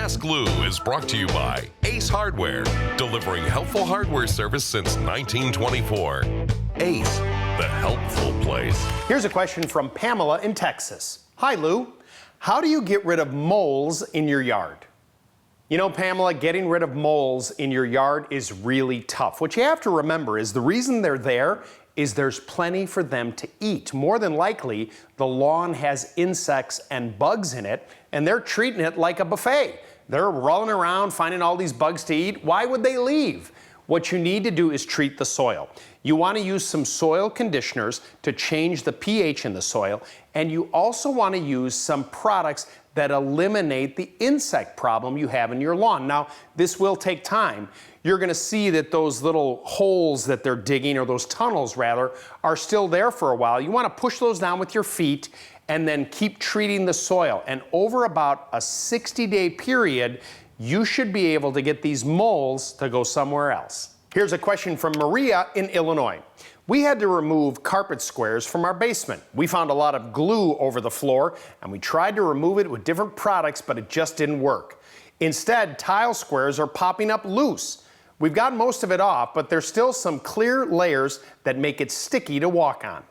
Ask Lou is brought to you by Ace Hardware, delivering helpful hardware service since 1924. Ace, the helpful place. Here's a question from Pamela in Texas. Hi, Lou. How do you get rid of moles in your yard? You know, Pamela, getting rid of moles in your yard is really tough. What you have to remember is the reason they're there is there's plenty for them to eat. More than likely, the lawn has insects and bugs in it, and they're treating it like a buffet. They're rolling around finding all these bugs to eat. Why would they leave? What you need to do is treat the soil. You want to use some soil conditioners to change the pH in the soil, and you also want to use some products that eliminate the insect problem you have in your lawn. Now, this will take time. You're going to see that those little holes that they're digging, or those tunnels rather, are still there for a while. You want to push those down with your feet and then keep treating the soil. And over about a 60-day period, you should be able to get these moles to go somewhere else. Here's a question from Maria in Illinois. We had to remove carpet squares from our basement. We found a lot of glue over the floor, and we tried to remove it with different products, but it just didn't work. Instead, tile squares are popping up loose. We've got most of it off, but there's still some clear layers that make it sticky to walk on.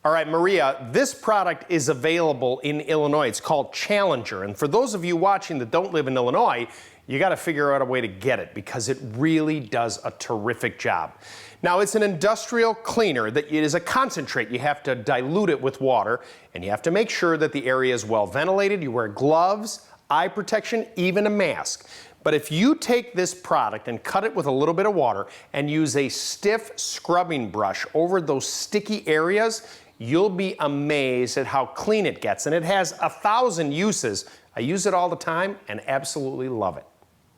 All right, Maria, this product is available in Illinois. It's called Challenger. And for those of you watching that don't live in Illinois, you got to figure out a way to get it because it really does a terrific job. Now, it's an industrial cleaner that is a concentrate. You have to dilute it with water, and you have to make sure that the area is well ventilated. You wear gloves, eye protection, even a mask. But if you take this product and cut it with a little bit of water and use a stiff scrubbing brush over those sticky areas, you'll be amazed at how clean it gets. And it has 1,000 uses. I use it all the time and absolutely love it.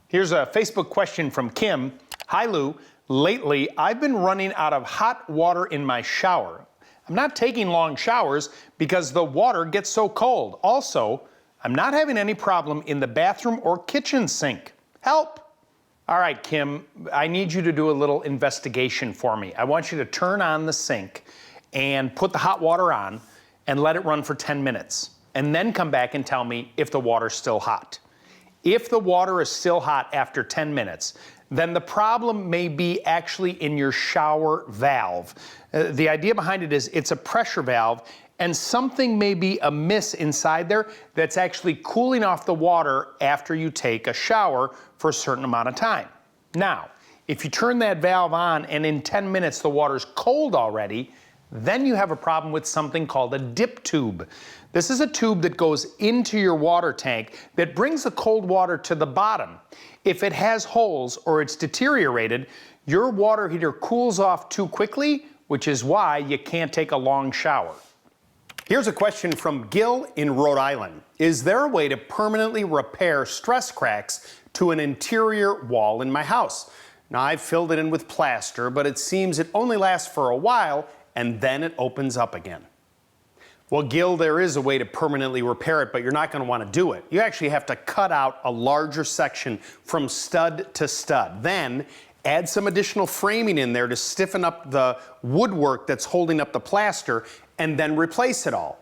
Here's a Facebook question from Kim. Hi, Lou. Lately, I've been running out of hot water in my shower. I'm not taking long showers because the water gets so cold. Also, I'm not having any problem in the bathroom or kitchen sink. Help! All right, Kim, I need you to do a little investigation for me. I want you to turn on the sink and put the hot water on and let it run for 10 minutes. And then come back and tell me if the water's still hot. If the water is still hot after 10 minutes, then the problem may be actually in your shower valve. The idea behind it is it's a pressure valve, and something may be amiss inside there that's actually cooling off the water after you take a shower for a certain amount of time. Now, if you turn that valve on and in 10 minutes the water's cold already, then you have a problem with something called a dip tube. This is a tube that goes into your water tank that brings the cold water to the bottom. If it has holes or it's deteriorated, your water heater cools off too quickly, which is why you can't take a long shower. Here's a question from Gil in Rhode Island. Is there a way to permanently repair stress cracks to an interior wall in my house? Now, I've filled it in with plaster, but it seems it only lasts for a while and then it opens up again. Well, Gil, there is a way to permanently repair it, but you're not going to want to do it. You actually have to cut out a larger section from stud to stud. Then add some additional framing in there to stiffen up the woodwork that's holding up the plaster, and then replace it all.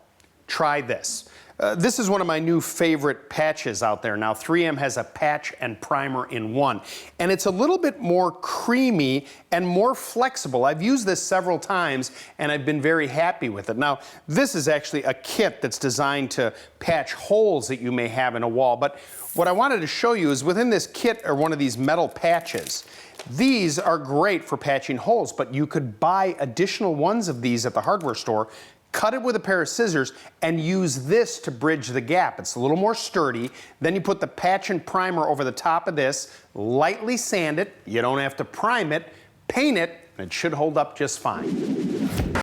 Try this. This is one of my new favorite patches out there. Now, 3M has a patch and primer in one, and it's a little bit more creamy and more flexible. I've used this several times, and I've been very happy with it. Now, this is actually a kit that's designed to patch holes that you may have in a wall, but what I wanted to show you is within this kit are one of these metal patches. These are great for patching holes, but you could buy additional ones of these at the hardware store, cut it with a pair of scissors, and use this to bridge the gap. It's a little more sturdy. Then you put the patch and primer over the top of this, lightly sand it. You don't have to prime it, paint it, and it should hold up just fine.